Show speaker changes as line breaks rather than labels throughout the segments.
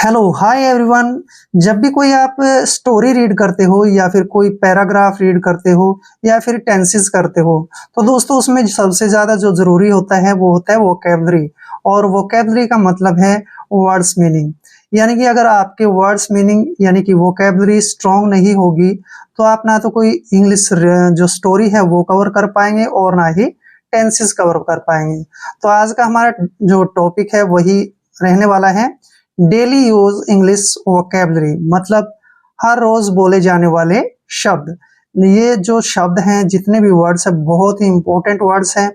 Hello hi everyone. जब भी कोई आप स्टोरी रीड करते हो या फिर कोई पैराग्राफ रीड करते हो या फिर टेंसेस करते हो तो दोस्तों उसमें सबसे ज़्यादा जो ज़रूरी होता है वो होता है वोकैबुलरी। और वोकैबुलरी का मतलब है वर्ड्स मीनिंग। यानी कि अगर आपके वर्ड्स मीनिंग यानी कि वोकैबुलरी स्ट्रॉन्ग नहीं होगी तो आप ना तो कोई इंग्लिश जो स्टोरी है वो कवर कर पाएंगे और ना ही टेंसेस कवर कर पाएंगे। तो आज का हमारा जो टॉपिक है वही रहने वाला है डेली यूज इंग्लिश वोकैबुलरी, मतलब हर रोज बोले जाने वाले शब्द। ये जो शब्द हैं जितने भी वर्ड्स हैं बहुत ही इंपॉर्टेंट वर्ड्स हैं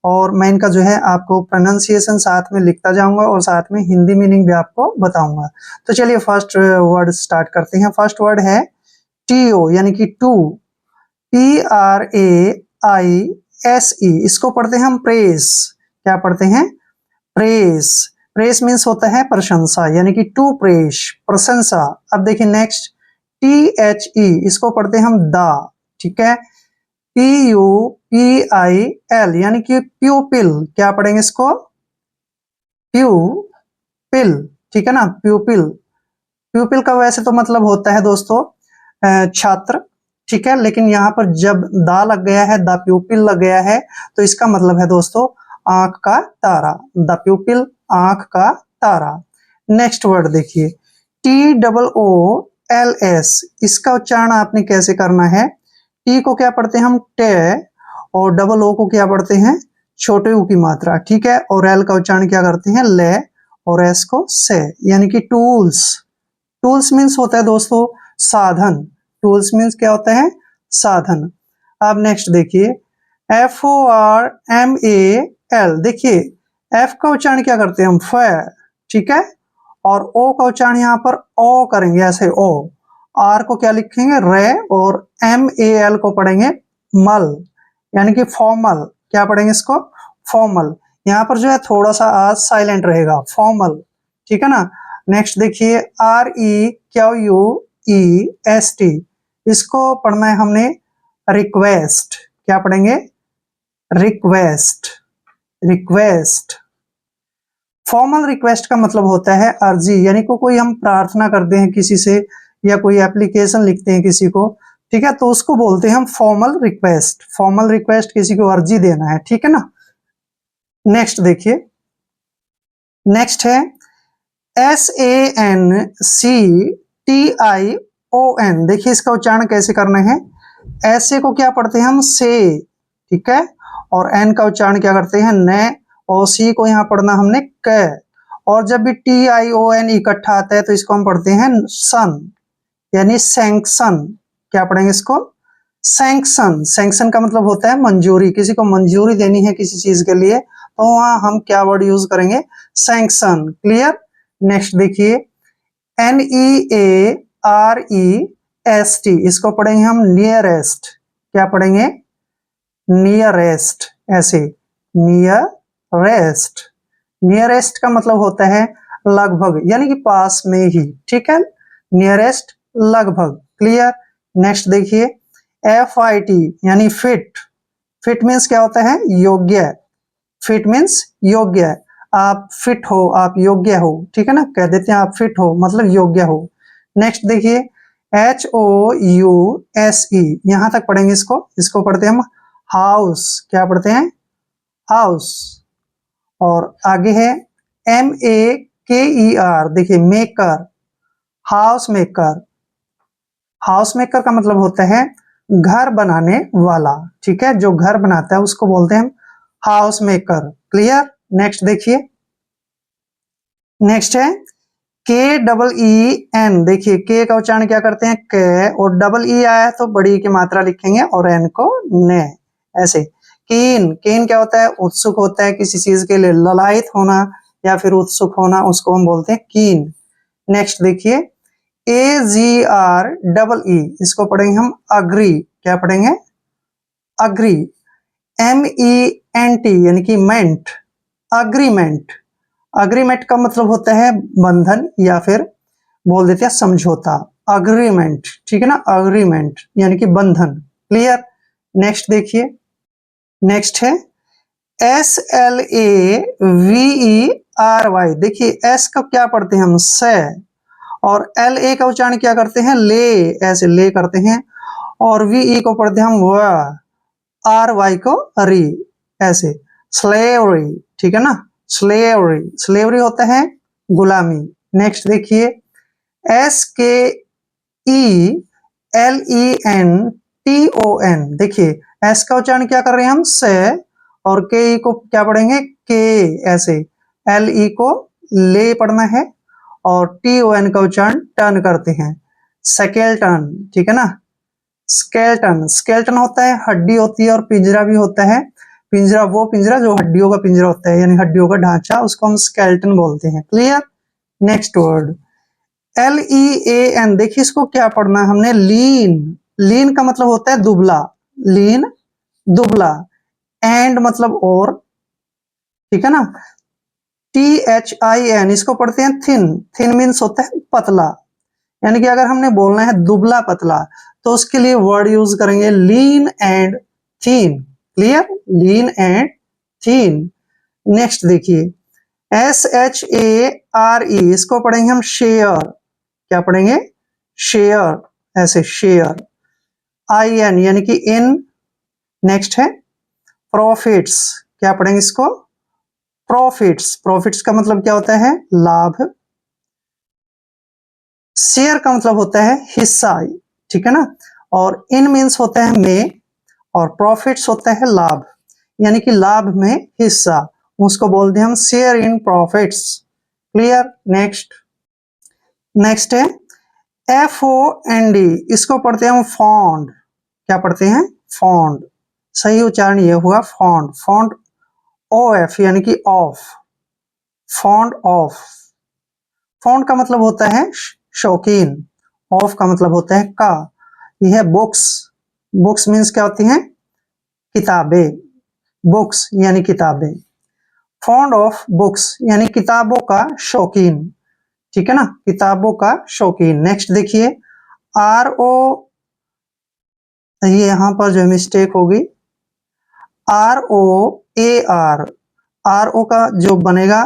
और मैं इनका जो है आपको प्रोनाउंसिएशन साथ में लिखता जाऊंगा और साथ में हिंदी मीनिंग भी आपको बताऊंगा। तो चलिए फर्स्ट वर्ड स्टार्ट करते हैं। फर्स्ट वर्ड है टीओ यानी कि टू, PRAISE। इसको पढ़ते हैं हम प्रेस। क्या पढ़ते हैं? प्रेस। प्रेस मीन्स होता है प्रशंसा यानी कि टू प्रेस, प्रशंसा। अब देखिए नेक्स्ट THE, इसको पढ़ते हैं हम दा। ठीक है। PUPIL यानी कि प्यूपिल। क्या पढ़ेंगे इसको? प्यूपिल। ठीक है ना, प्यूपिल। प्यूपिल का वैसे तो मतलब होता है दोस्तों छात्र। ठीक है, लेकिन यहाँ पर जब दा लग गया है, द प्यूपिल लग गया है, तो इसका मतलब है दोस्तों आंख का तारा। द प्यूपिल, आंख का तारा। नेक्स्ट वर्ड देखिए TOOLS। इसका उच्चारण आपने कैसे करना है? टी को क्या पढ़ते हैं हम? टे। और डबल ओ को क्या पढ़ते हैं? छोटे ऊ की मात्रा। ठीक है। और एल का उच्चारण क्या करते हैं? ले। और एस को से, यानी कि टूल्स। टूल्स मीन्स होता है दोस्तों साधन। टूल्स मीन्स क्या होता है? साधन। अब नेक्स्ट देखिए FORMAL। देखिए एफ का उच्चारण क्या करते हैं हम? फ। ठीक है। और ओ का उच्चारण यहाँ पर ओ करेंगे, ऐसे ओ। आर को क्या लिखेंगे? रे। और MAL को पढ़ेंगे मल, यानी कि फॉर्मल। क्या पढ़ेंगे इसको? फॉर्मल। यहाँ पर जो है थोड़ा सा आज साइलेंट रहेगा, फॉर्मल। ठीक है ना। नेक्स्ट देखिए REQUEST। इसको पढ़ना है हमने रिक्वेस्ट। क्या पढ़ेंगे? रिक्वेस्ट। रिक्वेस्ट। फॉर्मल रिक्वेस्ट का मतलब होता है अर्जी, यानी को कोई हम प्रार्थना करते हैं किसी से या कोई एप्लीकेशन लिखते हैं किसी को, ठीक है, तो उसको बोलते हैं हम फॉर्मल रिक्वेस्ट। फॉर्मल रिक्वेस्ट किसी को अर्जी देना है। ठीक है ना। नेक्स्ट देखिए, नेक्स्ट है SANCTION। देखिए इसका उच्चारण कैसे करना है? ऐसे को क्या पढ़ते हैं हम? से। ठीक है। और एन का उच्चारण क्या करते हैं? ने। और सी को यहाँ पढ़ना हमने क। और जब भी TION इकट्ठा आता है तो इसको हम पढ़ते हैं सन, यानी सैंक्शन। क्या पढ़ेंगे इसको? सैंक्शन। सैंक्शन का मतलब होता है मंजूरी। किसी को मंजूरी देनी है किसी चीज के लिए तो वहां हम क्या वर्ड यूज करेंगे? सैंक्शन। क्लियर। नेक्स्ट देखिए NEAREST। इसको पढ़ेंगे हम नियरेस्ट। क्या पढ़ेंगे? नियरेस्ट, ऐसे नियरेस्ट। नियरेस्ट का मतलब होता है लगभग, यानी कि पास में ही। ठीक है। नियरेस्ट, लगभग। क्लियर। नेक्स्ट देखिए FIT यानी फिट। फिट मीन्स क्या होता है? योग्य। फिट मीन्स योग्य। आप फिट हो, आप योग्य हो। ठीक है ना, कह देते हैं आप फिट हो मतलब योग्य हो। नेक्स्ट देखिए HOUSE। यहां तक पढ़ेंगे इसको। इसको पढ़ते हैं हम हाउस। क्या पढ़ते हैं? हाउस। और आगे है MEKER। देखिए maker, house maker. House maker का मतलब होता है घर बनाने वाला। ठीक है, जो घर बनाता है उसको बोलते हैं हम हाउस मेकर। क्लियर। नेक्स्ट देखिए, नेक्स्ट है KEEN। देखिए के का उच्चारण क्या करते हैं? के। और डबल ई आया तो बड़ी की मात्रा लिखेंगे और एन को ने, ऐसे। कीन। कीन क्या होता है? उत्सुक होता है किसी चीज के लिए, ललायत होना या फिर उत्सुक होना, उसको हम बोलते हैं कीन। नेक्स्ट देखिए AGREE। इसको पढ़ेंगे हम अग्री। क्या पढ़ेंगे? अग्री। MENT यानी कि मेंट, अग्रीमेंट। अग्रीमेंट का मतलब होता है बंधन या फिर बोल देते हैं समझौता। अग्रीमेंट। ठीक है ना, अग्रीमेंट यानी कि बंधन। क्लियर। नेक्स्ट देखिए, नेक्स्ट है SLAVERY। देखिए एस का क्या पढ़ते हैं हम? से। और एल ए का उच्चारण क्या करते हैं, ले, ऐसे ले करते हैं। और वी ई को पढ़ते हैं हम व, आर वाई को री, ऐसे स्लेवरी, ठीक है ना, स्लेवरी, स्लेवरी होता है गुलामी। नेक्स्ट देखिए, S K E L E T O N एन, देखिए एस का उच्चारण क्या कर रहे हैं हम, से, और के ई को क्या पढ़ेंगे, के, ऐसे एल ई को ले पढ़ना है, और टी ओ एन का उच्चारण टर्न करते हैं, स्केलेटन, ठीक है ना, स्केलेटन, स्केलेटन होता है हड्डी होती है, और पिंजरा भी होता है, पिंजरा वो पिंजरा जो हड्डियों का पिंजरा होता है, यानी हड्डियों का ढांचा, उसको हम स्केलेटन बोलते हैं। Clear. Next word L E A N, देखिए इसको क्या पढ़ना है हमने, लीन, लीन का मतलब होता है दुबला, लीन दुबला, एंड मतलब और, ठीक है ना, टी एच आई एन, इसको पढ़ते हैं थिन, थिन मीन्स होता है पतला, यानी कि अगर हमने बोलना है दुबला पतला तो उसके लिए वर्ड यूज करेंगे lean and thin. Clear, lean and thin. Next देखिए, S H A R E, इसको पढ़ेंगे हम शेयर, क्या पढ़ेंगे, शेयर, ऐसे शेयर, आई एन यानी कि इन। नेक्स्ट है प्रॉफिट्स, क्या पढ़ेंगे इसको, प्रॉफिट्स, प्रॉफिट्स का मतलब क्या होता है, लाभ। शेयर का मतलब होता है हिस्सा, ठीक है ना, और इन मीन्स होता है में, और प्रॉफिट्स होता है लाभ, यानी कि लाभ में हिस्सा, उसको बोलते हैं हम share in profits. Clear. Next, next है एफ ओ एन डी, इसको पढ़ते हैं हम फॉन्ड, क्या पढ़ते हैं, फॉन्ड, सही उच्चारण ये हुआ फॉन्ड, फॉन्ड ओ एफ यानी कि ऑफ, फॉन्ड ऑफ, फॉन्ड का मतलब होता है शौकीन, ऑफ का मतलब होता है का। यह है बुक्स, बुक्स मीन्स क्या होती हैं, किताबें, बुक्स यानी किताबें, फॉन्ड ऑफ बुक्स यानी किताबों का शौकीन, ठीक है ना, किताबों का शौकीन। नेक्स्ट देखिए, आर ओ, ये यहां पर जो मिस्टेक होगी, R O A R, R O का जो बनेगा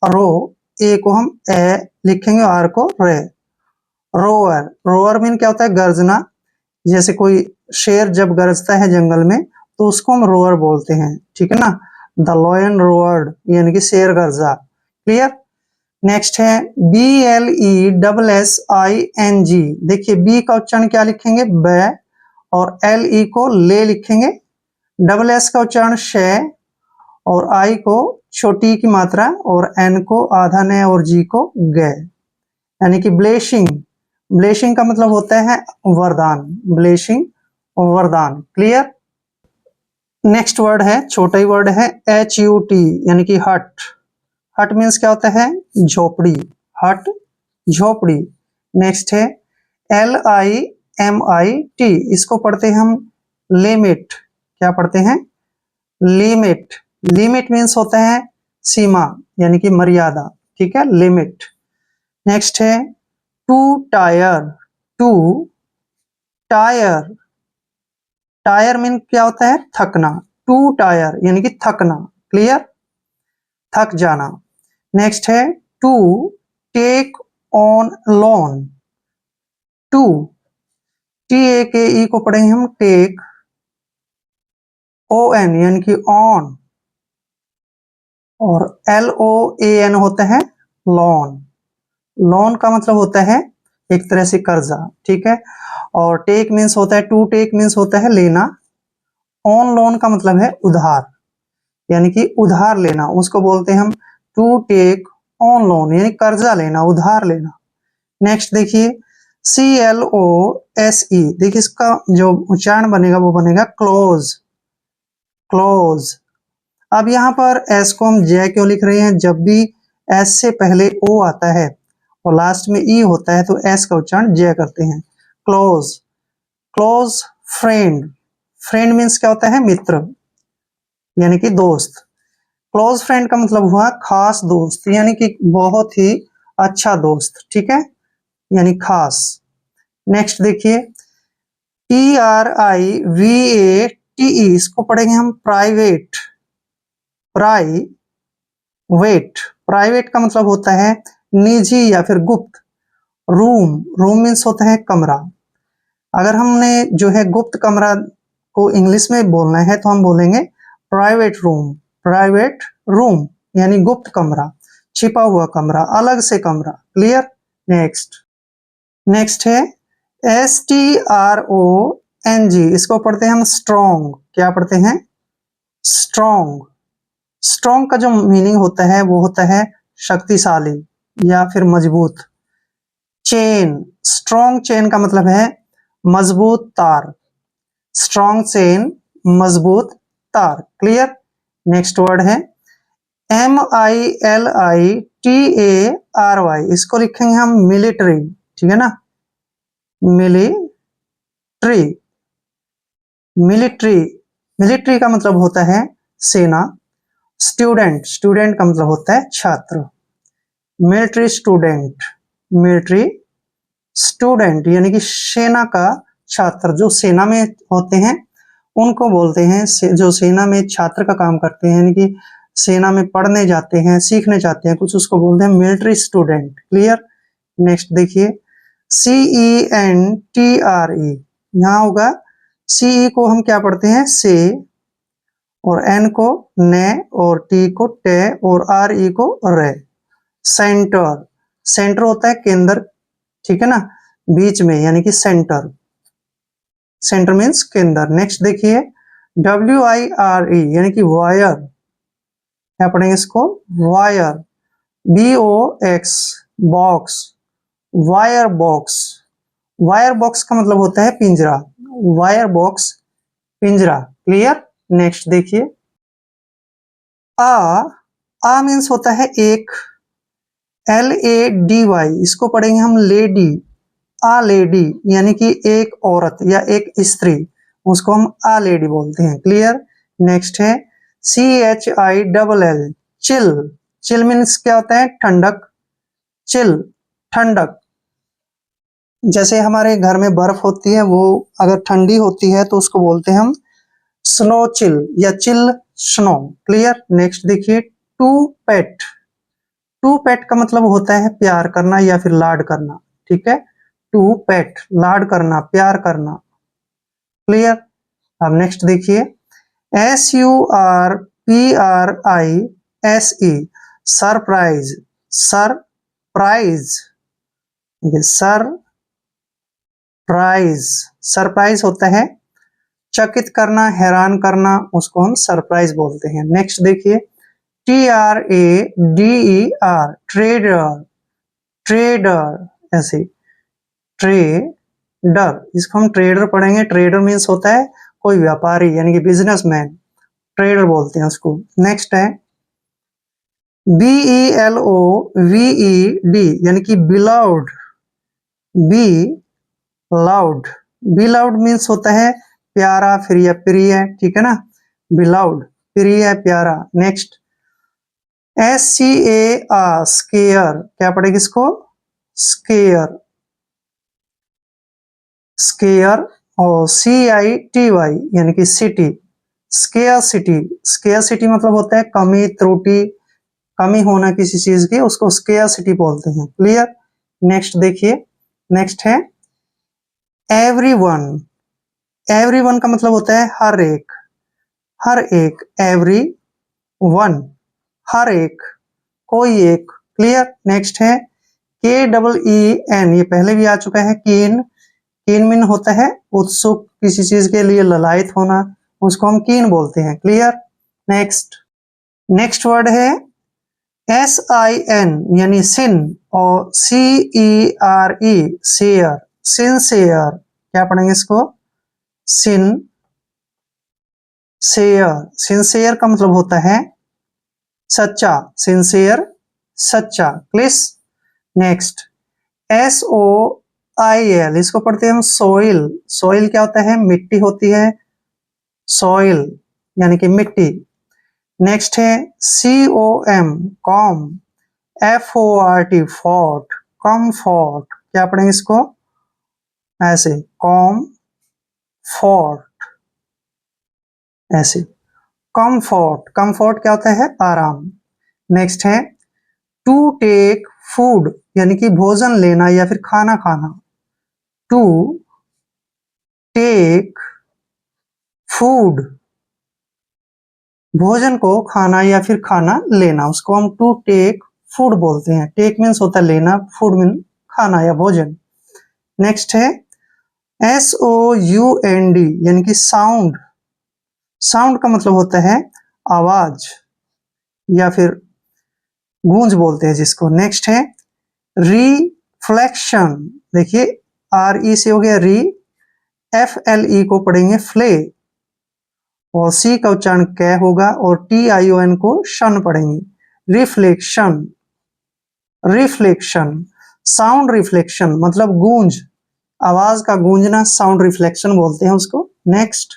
रो, ए को हम ए लिखेंगे, आर को रे, रोअर, रोअर मीन क्या होता है, गर्जना, जैसे कोई शेर जब गरजता है जंगल में तो उसको हम रोअर बोलते हैं, ठीक है ना, द लॉयन रोअर्ड यानी कि शेर गरजा। क्लियर। नेक्स्ट है B L E double S I N G, देखिए बी का उच्चारण क्या लिखेंगे, बै, और एल ई को ले लिखेंगे, डबल एस का उच्चारण शे, और आई को छोटी की मात्रा, और एन को आधा ने, और जी को गे, यानी कि ब्लेसिंग, ब्लेसिंग का मतलब होता है वरदान, ब्लेसिंग वरदान। क्लियर। नेक्स्ट वर्ड है, छोटा ही वर्ड है, एच यू टी यानी कि हट, हट मीन्स क्या होता है, झोपड़ी, हट झोपड़ी। नेक्स्ट है L I am I T, इसको पढ़ते हैं हम लिमिट, क्या पढ़ते हैं, लिमिट, लिमिट मीन्स होता है सीमा यानी कि मर्यादा, ठीक है, लिमिट। नेक्स्ट है to tire, to tire, tire mean क्या होता है, थकना, टू टायर यानी कि थकना। क्लियर, थक जाना। नेक्स्ट है to take on loan, to, T A K E को पढ़ेंगे हम टेक, ओ एन यानी कि ऑन, और एल ओ ए एन होता है लोन, लोन का मतलब होता है एक तरह से कर्जा, ठीक है, और टेक मीन्स होता है, टू टेक मीन्स होता है लेना, ऑन लोन का मतलब है उधार, यानी कि उधार लेना, उसको बोलते हैं हम टू टेक ऑन लोन, यानी कर्जा लेना, उधार लेना। नेक्स्ट देखिए C L O S E, देखिए इसका जो उच्चारण बनेगा वो बनेगा क्लोज, क्लोज। अब यहाँ पर एस को हम जे क्यों लिख रहे हैं, जब भी एस से पहले ओ आता है और लास्ट में ई होता है तो एस का उच्चारण जे करते हैं, close, close friend, friend means क्या होता है, मित्र यानी कि दोस्त, क्लोज फ्रेंड का मतलब हुआ खास दोस्त, यानी कि बहुत ही अच्छा दोस्त, ठीक है, यानी खास। नेक्स्ट देखिए T R I V A T E, इसको पढ़ेंगे हम प्राइवेट, प्राइवेट, प्राइवेट का मतलब होता है निजी या फिर गुप्त, रूम, रूम मीन्स होता है कमरा। अगर हमने जो है गुप्त कमरा को इंग्लिश में बोलना है तो हम बोलेंगे प्राइवेट रूम, प्राइवेट रूम यानी गुप्त कमरा, छिपा हुआ कमरा, अलग से कमरा। क्लियर। नेक्स्ट, नेक्स्ट है STRONG, इसको पढ़ते हैं हम स्ट्रॉन्ग। क्या पढ़ते हैं? स्ट्रॉन्ग। स्ट्रॉन्ग का जो मीनिंग होता है वो होता है शक्तिशाली या फिर मजबूत। चेन, स्ट्रॉन्ग चेन का मतलब है मजबूत तार। स्ट्रॉन्ग चेन, मजबूत तार। क्लियर। नेक्स्ट वर्ड है MILITARY, इसको लिखेंगे हम मिलिट्री। ठीक है ना, मिलिट्री। मिलिट्री, मिलिट्री का मतलब होता है सेना। स्टूडेंट, स्टूडेंट का मतलब होता है छात्र। मिलिट्री स्टूडेंट, मिलिट्री स्टूडेंट यानी कि सेना का छात्र। जो सेना में होते हैं उनको बोलते हैं जो सेना में छात्र का काम करते हैं, यानी कि सेना में पढ़ने जाते हैं, सीखने जाते हैं कुछ, उसको बोलते हैं मिलिट्री स्टूडेंट। क्लियर। नेक्स्ट देखिए CENTRE, यहाँ होगा CE को हम क्या पढ़ते हैं? से, और N को ने, और T को टे, और RE को रे। सेंटर, सेंटर होता है केंद्र। ठीक है ना, बीच में यानी कि सेंटर। सेंटर मीन्स केंद्र। नेक्स्ट देखिए WIRE यानी कि वायर। क्या पढ़ेंगे इसको? Wire. BOX, box, wire box. Wire box का मतलब होता है पिंजरा। वायर बॉक्स, पिंजरा। क्लियर। नेक्स्ट देखिए आ मीन्स होता है एक। LADY, इसको पढ़ेंगे हम लेडी। आ लेडी यानी कि एक औरत या एक स्त्री, उसको हम आ लेडी बोलते हैं। क्लियर। नेक्स्ट है CHILL, चिल। चिल मीन्स क्या होता है? ठंडक। चिल, ठंडक। जैसे हमारे घर में बर्फ होती है, वो अगर ठंडी होती है तो उसको बोलते हैं हम स्नो चिल या चिल स्नो। क्लियर। नेक्स्ट देखिए टू पेट। टू पेट का मतलब होता है प्यार करना या फिर लाड करना। ठीक है, टू पेट, लाड करना, प्यार करना। क्लियर। अब नेक्स्ट देखिए SURPRISE, surprise. Surprise, surprise. Surprise होता है चकित करना, हैरान करना, उसको हम सरप्राइज बोलते हैं। नेक्स्ट देखिए TRADER, ट्रेडर। ट्रेडर ऐसे, ट्रेडर, इसको हम ट्रेडर पढ़ेंगे। ट्रेडर मीन्स होता है कोई व्यापारी यानी कि बिजनेसमैन, ट्रेडर बोलते हैं उसको। नेक्स्ट है BELOVED यानी कि beloved. Be loud, beloved means होता है प्यारा फिर या प्रिय। ठीक है ना, बिलाउड, प्रिय, प्यारा। Next SCAR, square. क्या पढ़ेगी इसको? Square, square. और CITY यानी कि city, square city. Square city मतलब होता है कमी, त्रुटि, कमी होना किसी चीज की, उसको स्केयर सिटी बोलते हैं। क्लियर। नेक्स्ट देखिए, नेक्स्ट है एवरीवन। एवरीवन का मतलब होता है हर एक, हर एक। एवरी वन, हर एक, कोई एक। क्लियर। नेक्स्ट है KEEN, ये पहले भी आ चुका है। कीन, कीन मीन होता है उत्सुक, किसी चीज के लिए ललायत होना, उसको हम कीन बोलते हैं। क्लियर। नेक्स्ट, नेक्स्ट वर्ड है SIN यानी सिन, और CERE, शेयर, सिंसेयर। क्या पढ़ेंगे इसको? सिन शेयर। सिंसेयर का मतलब होता है सच्चा, सिंसेयर, सच्चा। प्लीज। नेक्स्ट SOIL, इसको पढ़ते हैं हम सोइल। सोइल क्या होता है? मिट्टी होती है, सोइल यानी कि मिट्टी। नेक्स्ट है COM, com. FORT, fort, comfort. क्या पढ़ेंगे इसको? ऐसे, कॉम फोर्ट, ऐसे, कम्फोर्ट। कम्फोर्ट क्या होता है? आराम। नेक्स्ट है टू टेक फूड। यानी कि भोजन लेना या फिर खाना खाना। टू टेक फूड, भोजन को खाना या फिर खाना लेना, उसको हम टू टेक फूड बोलते हैं। टेक मीन्स होता है लेना, फूड मीन खाना या भोजन। नेक्स्ट है SOUND यानी कि साउंड। साउंड का मतलब होता है आवाज या फिर गूंज बोलते हैं जिसको। नेक्स्ट है रिफ्लेक्शन। देखिए RE से हो गया री, FLE को पढ़ेंगे फ्ले, और सी का उच्चारण कै होगा, और TION को शन पढ़ेंगे। रिफ्लेक्शन, रिफ्लेक्शन, साउंड रिफ्लेक्शन मतलब गूंज, आवाज का गूंजना, साउंड रिफ्लेक्शन बोलते हैं उसको। नेक्स्ट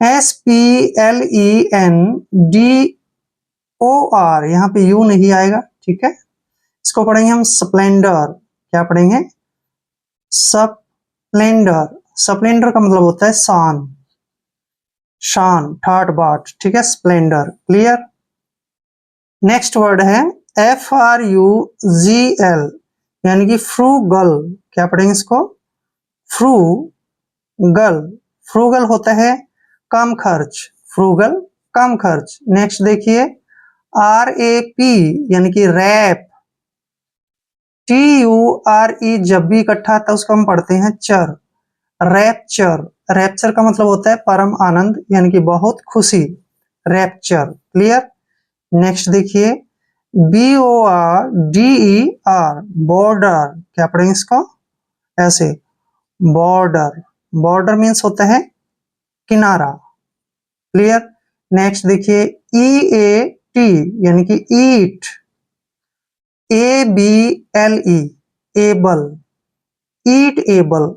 SPLENDOR, यहाँ पे यू नहीं आएगा, ठीक है। इसको पढ़ेंगे हम स्प्लेंडर। क्या पढ़ेंगे? स्प्लेंडर। स्प्लेंडर का मतलब होता है शान, शान, ठाट बाट, ठीक है, स्प्लेंडर। क्लियर। नेक्स्ट वर्ड है FRUGL यानी कि फ्रूगल। क्या पढ़ेंगे इसको? फ्रूगल। फ्रूगल होता है कम खर्च, फ्रूगल कम खर्च। नेक्स्ट देखिए RAP यानी कि रैप। TURE जब भी इकट्ठा आता है उसको हम पढ़ते हैं चर, रैप्चर। रैप्चर का मतलब होता है परम आनंद यानी कि बहुत खुशी, रैप्चर। क्लियर। नेक्स्ट देखिए BORDER, बॉर्डर। क्या पढ़ेंगे इसको? ऐसे बॉर्डर। बॉर्डर मीन्स होता है किनारा। क्लियर। नेक्स्ट देखिए EAT यानी कि ईट, ABLE एबल, ईट एबल।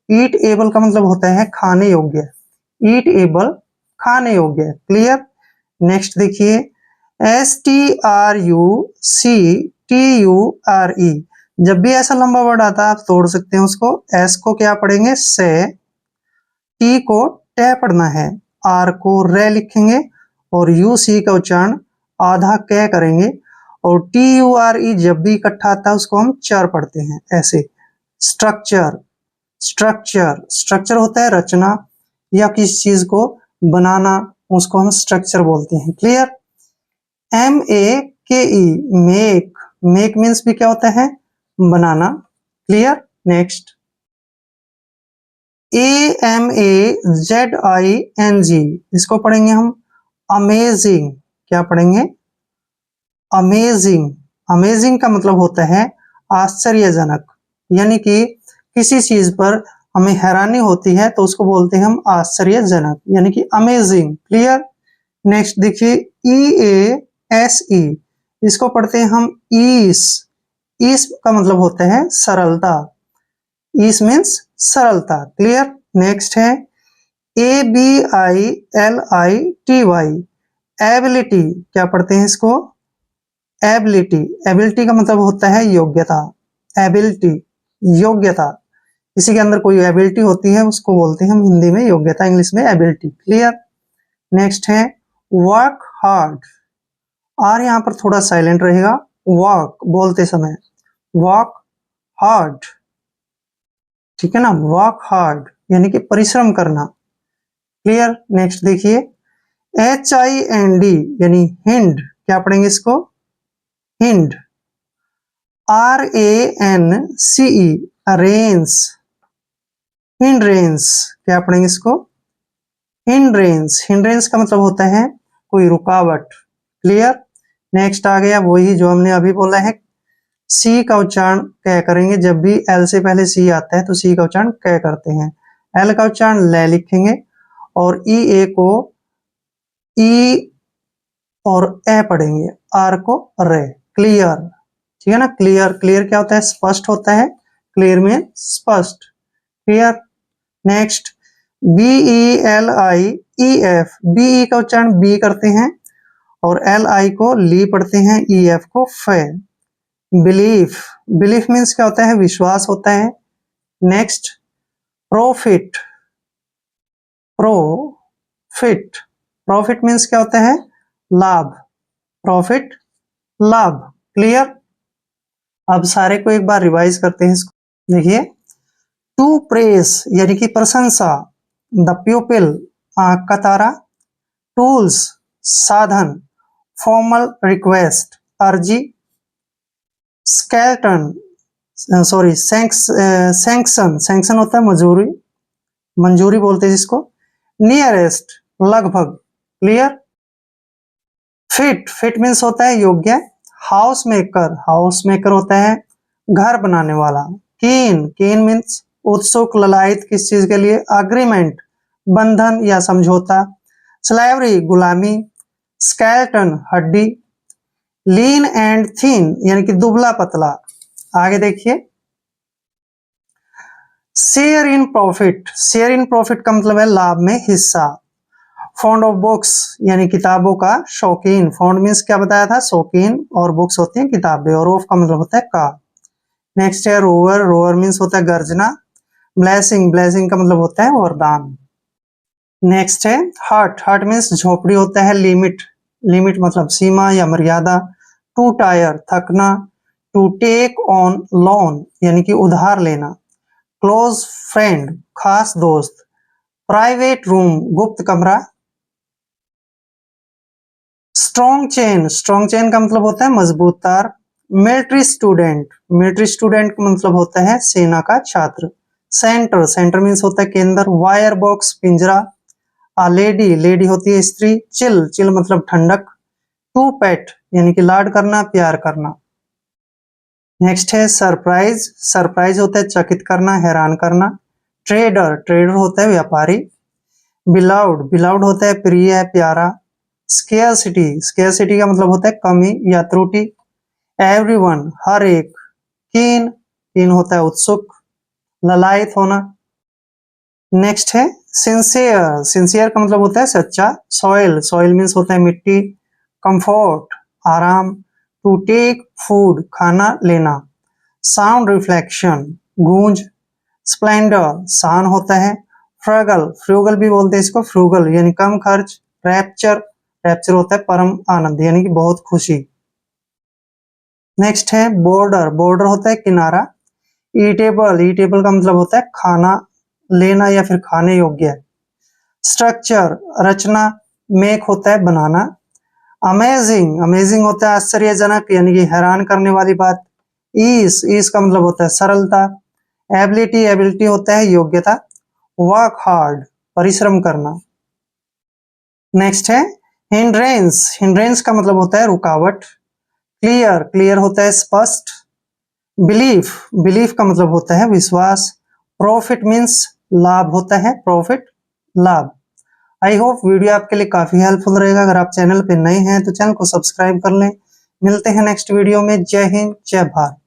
ईट एबल का मतलब होता है खाने योग्य, ईट एबल खाने योग्य। क्लियर। नेक्स्ट देखिए STRUCTURE, जब भी ऐसा लंबा वर्ड आता है आप तोड़ सकते हैं उसको। S को क्या पढ़ेंगे? से, T को टे पढ़ना है, R को रे लिखेंगे, और UC का उच्चारण आधा कै करेंगे, और TURE जब भी इकट्ठा आता है उसको हम चर पढ़ते हैं ऐसे। स्ट्रक्चर, स्ट्रक्चर, स्ट्रक्चर होता है रचना या किसी चीज को बनाना, उसको हम स्ट्रक्चर बोलते हैं। Clear. MAKE make, make means भी क्या होता है? बनाना। क्लियर। नेक्स्ट AMAZING, इसको पढ़ेंगे हम अमेजिंग। क्या पढ़ेंगे? अमेजिंग। अमेजिंग का मतलब होता है आश्चर्यजनक, यानी कि किसी चीज पर हमें हैरानी होती है तो उसको बोलते हैं हम आश्चर्यजनक, यानी कि अमेजिंग। क्लियर। नेक्स्ट देखिए EASE, इसको पढ़ते हैं हम ईस। ईस का मतलब होता है सरलता, ईस मीन्स सरलता। क्लियर। नेक्स्ट है ABILITY, एबिलिटी। क्या पढ़ते हैं इसको? एबिलिटी। एबिलिटी का मतलब होता है योग्यता, एबिलिटी योग्यता, किसी के अंदर कोई एबिलिटी होती है उसको बोलते हैं हम हिंदी में योग्यता, इंग्लिश में एबिलिटी। क्लियर। नेक्स्ट है वर्क हार्ड। आर यहाँ पर थोड़ा साइलेंट रहेगा, वर्क बोलते समय, वर्क हार्ड, ठीक है ना, वर्क हार्ड यानी कि परिश्रम करना। क्लियर। नेक्स्ट देखिए HIND यानी हिंड। क्या पढ़ेंगे इसको? हिंड। RANCE rance, hindrance. क्या पढ़ेंगे इसको? हिंड्रेंस। हिंड्रेंस का मतलब होता है कोई रुकावट। क्लियर। नेक्स्ट आ गया वही जो हमने अभी बोला है, सी का उच्चारण कै करेंगे, जब भी एल से पहले सी आता है तो सी का उच्चारण कै करते हैं। एल का उच्चारण ले लिखेंगे, और ए को ई और ए पढ़ेंगे, आर को रे। क्लियर, ठीक है ना। क्लियर, क्लियर क्या होता है? स्पष्ट होता है, क्लियर में स्पष्ट। क्लियर। नेक्स्ट BELIEF, BE का उच्चारण बी करते हैं, और LI को ली पढ़ते हैं, EF को फे। बिलीफ, बिलीफ मीन्स क्या होता है? विश्वास होता है। Next profit, profit, profit means क्या होता है? लाभ, प्रॉफिट लाभ। क्लियर। अब सारे को एक बार रिवाइज करते हैं इसको। देखिए, टू प्रेस यानी कि प्रशंसा, द प्यूपिल आंख का तारा, टूल्स साधन, फॉर्मल रिक्वेस्ट अर्जी, स्केल्टन सॉरी सैंक्शन, सैंक्शन होता है मजूरी, मंजूरी बोलते हैं जिसको, नियरेस्ट लगभग, क्लियर, फिट, फिट मीन्स होता है योग्य, हाउस मेकर, हाउस मेकर होता है घर बनाने वाला, कीन, कीन मीन्स उत्सुक, ललायत किस चीज के लिए, अग्रीमेंट बंधन या समझौता, स्लेवरी गुलामी, स्केल्टन हड्डी, लीन एंड थीन यानी कि दुबला पतला। आगे देखिए, share in profit, share in profit का मतलब है लाभ में हिस्सा, फॉन्ड ऑफ बुक्स यानी किताबों का शौकीन, फॉन्ड मीन्स क्या बताया था, शौकीन, और बुक्स होती हैं किताबें, और ऑफ का मतलब होता है का। नेक्स्ट है रोवर, रोवर मीन्स होता है गर्जना, ब्लेसिंग, ब्लेसिंग का मतलब होता है वरदान। नेक्स्ट है हट, हट मीन्स झोपड़ी होता है, लिमिट, लिमिट मतलब सीमा या मर्यादा, टू टायर थकना, टू टेक ऑन लोन यानी कि उधार लेना, क्लोज फ्रेंड खास दोस्त, प्राइवेट रूम गुप्त कमरा, स्ट्रॉन्ग चेन, स्ट्रॉन्ग चेन का मतलब होता है मजबूत तार, मिलिट्री स्टूडेंट, मिलिट्री स्टूडेंट का मतलब होता है सेना का छात्र, सेंटर, सेंटर मीन्स होता है केंद्र, वायर बॉक्स पिंजरा, आ लेडी, लेडी होती है स्त्री, चिल, चिल मतलब ठंडक, टू पेट यानी कि लाड करना, प्यार करना। नेक्स्ट है सरप्राइज, सरप्राइज होता है चकित करना, हैरान करना, ट्रेडर, ट्रेडर होता है व्यापारी, बिलाउड, बिलाउड होता है प्रिय है, प्यारा, स्केयरसिटी, स्केयरसिटी का मतलब होता है कमी या त्रुटि, एवरीवन हर एक, कीन, कीन होता है उत्सुक, ललायत होना। नेक्स्ट है सिंसियर, सिंसियर का मतलब होता है सच्चा, सॉइल, सॉइल मीन्स होता है मिट्टी, कंफर्ट आराम, टू टेक फूड खाना लेना, साउंड रिफ्लेक्शन गूंज, स्प्लेंडर शान होता है, फ्रगल, फ्रूगल भी बोलते हैं इसको, फ्रूगल यानी कम खर्च, रैप्चर, रैप्चर होता है परम आनंद यानी कि बहुत खुशी। नेक्स्ट है बॉर्डर, बॉर्डर होता है किनारा, ईटेबल, ईटेबल का मतलब होता है खाना लेना या फिर खाने योग्य, स्ट्रक्चर रचना, मेक होता है बनाना, अमेजिंग, अमेजिंग होता है आश्चर्यजनक यानी कि हैरान करने वाली बात, ईज, ईज का मतलब होता है सरलता, एबिलिटी, एबिलिटी होता है योग्यता, वर्क हार्ड परिश्रम करना। नेक्स्ट है हिंड्रेंस, हिंड्रेंस का मतलब होता है रुकावट, क्लियर, क्लियर होता है स्पष्ट, बिलीफ, बिलीफ का मतलब होता है विश्वास, प्रॉफिट मीन्स लाभ होता है, प्रॉफिट लाभ। आई होप वीडियो आपके लिए काफी हेल्पफुल रहेगा। अगर आप चैनल पे नए हैं तो चैनल को सब्सक्राइब कर लें। मिलते हैं नेक्स्ट वीडियो में। जय हिंद, जय भारत।